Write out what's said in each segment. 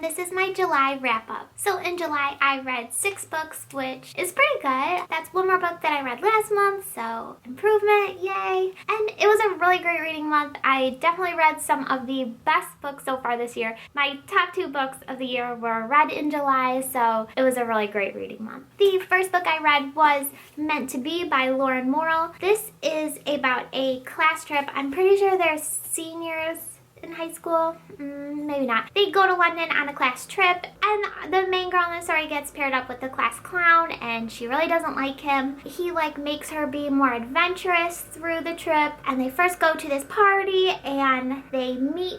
and this is my July wrap-up. So in July, I read 6 books, which is pretty good. That's one more book that I read last month, so improvement, yay. And it was a really great reading month. I definitely read some of the best books so far this year. My top 2 books of the year were read in July, so it was a really great reading month. The first book I read was Meant to Be by Lauren Morrill. This is about a class trip. I'm pretty sure they're seniors in high school, maybe not. They go to London on a class trip, and the main girl in the story gets paired up with the class clown, and she really doesn't like him. He makes her be more adventurous through the trip, and they first go to this party, and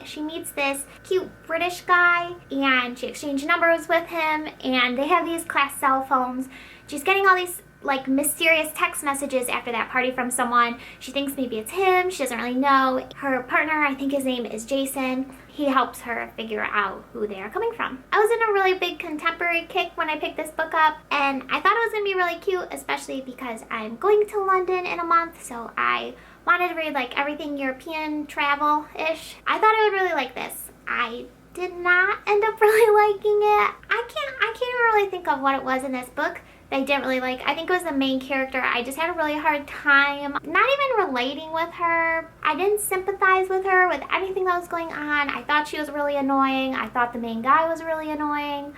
she meets this cute British guy, and she exchanged numbers with him, and they have these class cell phones. She's getting all these mysterious text messages after that party from someone. She thinks maybe it's him. She doesn't really know. Her partner, I think his name is Jason. He helps her figure out who they are coming from. I was in a really big contemporary kick when I picked this book up, and I thought it was going to be really cute, especially because I'm going to London in a month, so I wanted to read everything European travel-ish. I thought I would really like this. I did not end up really liking it. I can't even really think of what it was in this book I didn't really like. I think it was the main character. I just had a really hard time not even relating with her. I didn't sympathize with her with anything that was going on. I thought she was really annoying. I thought the main guy was really annoying.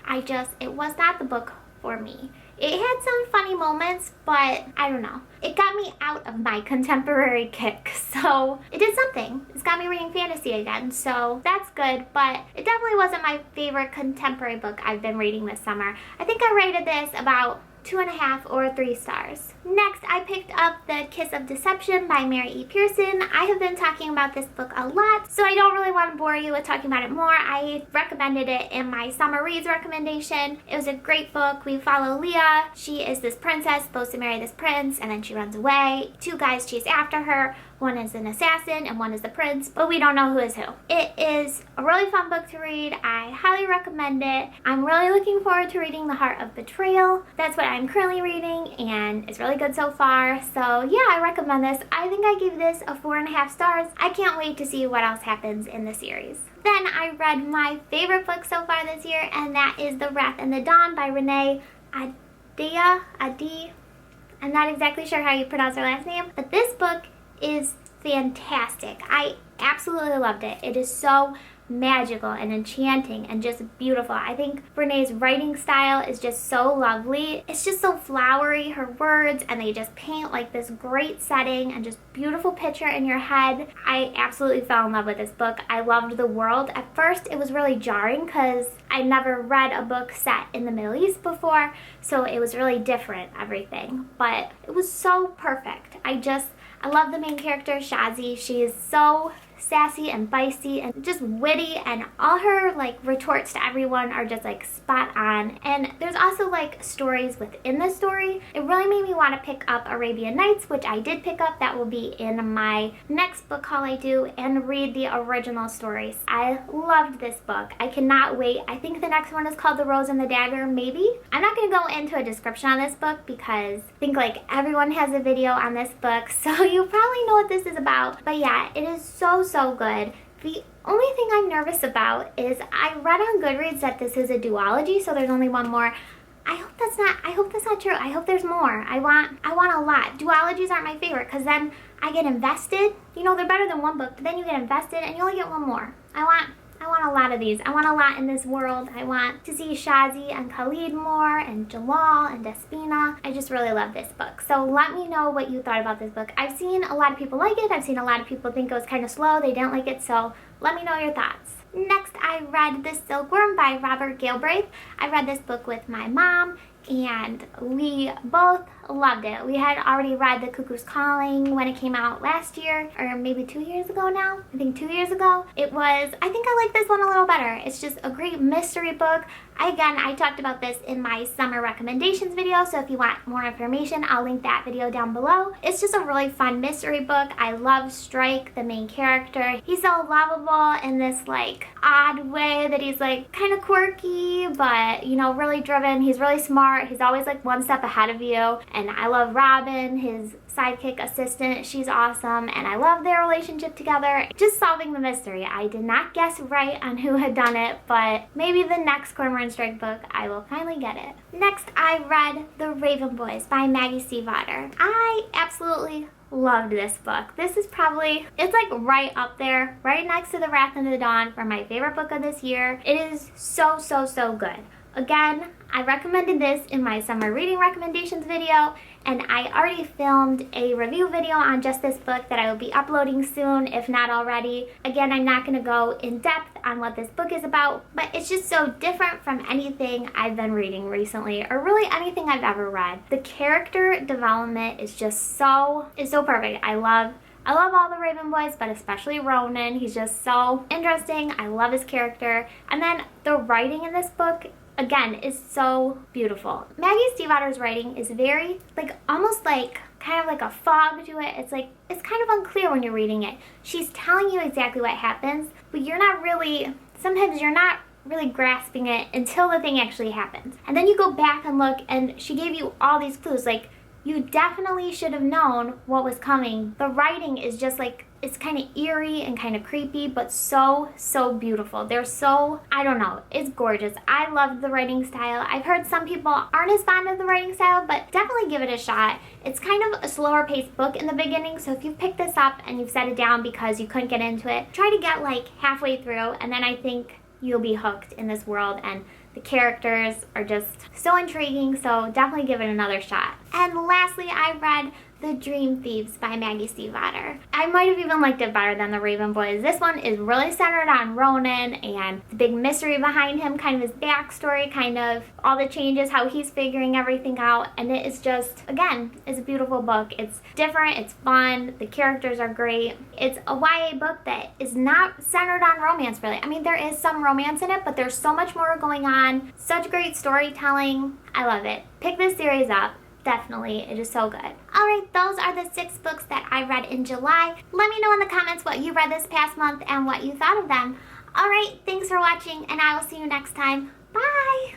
It was not the book for me. It had some funny moments, but I don't know. It got me out of my contemporary kick, so it did something. It's got me reading fantasy again, so that's good, but it definitely wasn't my favorite contemporary book I've been reading this summer. I think I rated this about 2.5 or 3 stars. Next, I picked up The Kiss of Deception by Mary E. Pearson. I have been talking about this book a lot, so I don't really want to bore you with talking about it more. I recommended it in my summer reads recommendation. It was a great book. We follow Leah. She is this princess supposed to marry this prince, and then she runs away. 2 guys chase after her. One is an assassin and one is the prince, but we don't know who is who. It is a really fun book to read. I highly recommend it. I'm really looking forward to reading The Heart of Betrayal. That's what I'm currently reading, and it's really good so far. So yeah, I recommend this. I think I gave this a 4.5 stars. I can't wait to see what else happens in the series. Then I read my favorite book so far this year, and that is The Wrath and the Dawn by Renee Adi. I'm not exactly sure how you pronounce her last name, but this book is fantastic. I absolutely loved it. It is so magical and enchanting and just beautiful. I think Renee's writing style is just so lovely. It's just so flowery, her words, and they just paint this great setting and just beautiful picture in your head. I absolutely fell in love with this book. I loved the world. At first it was really jarring because I never read a book set in the Middle East before, so it was really different, everything, but it was so perfect. I love the main character, Shazi. She is so sassy and feisty and just witty, and all her retorts to everyone are just spot on. And there's also stories within the story. It really made me want to pick up Arabian Nights, which I did pick up. That will be in my next book haul I do, and read the original stories. I loved this book. I cannot wait. I think the next one is called The Rose and the Dagger, maybe. I'm not going to go into a description on this book because I think everyone has a video on this book, so you probably know what this is about. But yeah, it is so good. The only thing I'm nervous about is I read on Goodreads that this is a duology, so there's only one more. I hope that's not true. I hope there's more. I want a lot. Duologies aren't my favorite because then I get invested. You know, they're better than one book, but then you get invested and you only get one more. I want a lot of these. I want a lot in this world. I want to see Shazi and Khalid more, and Jalal and Despina. I just really love this book. So let me know what you thought about this book. I've seen a lot of people like it. I've seen a lot of people think it was kind of slow. They didn't like it, so let me know your thoughts. Next, I read The Silkworm by Robert Galbraith. I read this book with my mom, and we both loved it. We had already read The Cuckoo's Calling when it came out last year, or maybe 2 years ago now. I think 2 years ago. I think I like this one a little better. It's just a great mystery book. I talked about this in my summer recommendations video, so if you want more information, I'll link that video down below. It's just a really fun mystery book. I love Strike, the main character. He's so lovable in this odd way that he's kind of quirky, but really driven. He's really smart. He's always one step ahead of you, And I love Robin, his sidekick assistant. She's awesome, and I love their relationship together. Just solving the mystery. I did not guess right on who had done it, but maybe the next Cormoran Strike book I will finally get it. Next, I read The Raven Boys by Maggie Stiefvater. I absolutely loved this book. This is probably, it's like right up there, right next to The Wrath of the Dawn for my favorite book of this year. It is so, so, so good. Again, I recommended this in my summer reading recommendations video, and I already filmed a review video on just this book that I will be uploading soon, if not already. Again, I'm not going to go in depth on what this book is about, but it's just so different from anything I've been reading recently, or really anything I've ever read. The character development is just so perfect. I love all the Raven Boys, but especially Ronan. He's just so interesting. I love his character. And then the writing in this book, again, is so beautiful. Maggie Stiefvater's writing is very, almost kind of like a fog to it. It's kind of unclear when you're reading it. She's telling you exactly what happens, but sometimes you're not really grasping it until the thing actually happens. And then you go back and look, and she gave you all these clues. You definitely should have known what was coming. The writing is just it's kind of eerie and kind of creepy, but so, so beautiful. They're so, I don't know, it's gorgeous. I love the writing style. I've heard some people aren't as fond of the writing style, but definitely give it a shot. It's kind of a slower paced book in the beginning, so if you've picked this up and you've set it down because you couldn't get into it, try to get halfway through, and then I think you'll be hooked in this world, and the characters are just so intriguing, so definitely give it another shot. And lastly, I read The Dream Thieves by Maggie Stiefvater. I might have even liked it better than The Raven Boys. This one is really centered on Ronan and the big mystery behind him, kind of his backstory, kind of all the changes, how he's figuring everything out, and it is just, again, it's a beautiful book. It's different, it's fun, the characters are great. It's a YA book that is not centered on romance, really. I mean, there is some romance in it, but there's so much more going on. Such great storytelling. I love it. Pick this series up. Definitely, it is so good. Alright, those are the 6 books that I read in July. Let me know in the comments what you read this past month and what you thought of them. Alright, thanks for watching, and I will see you next time. Bye!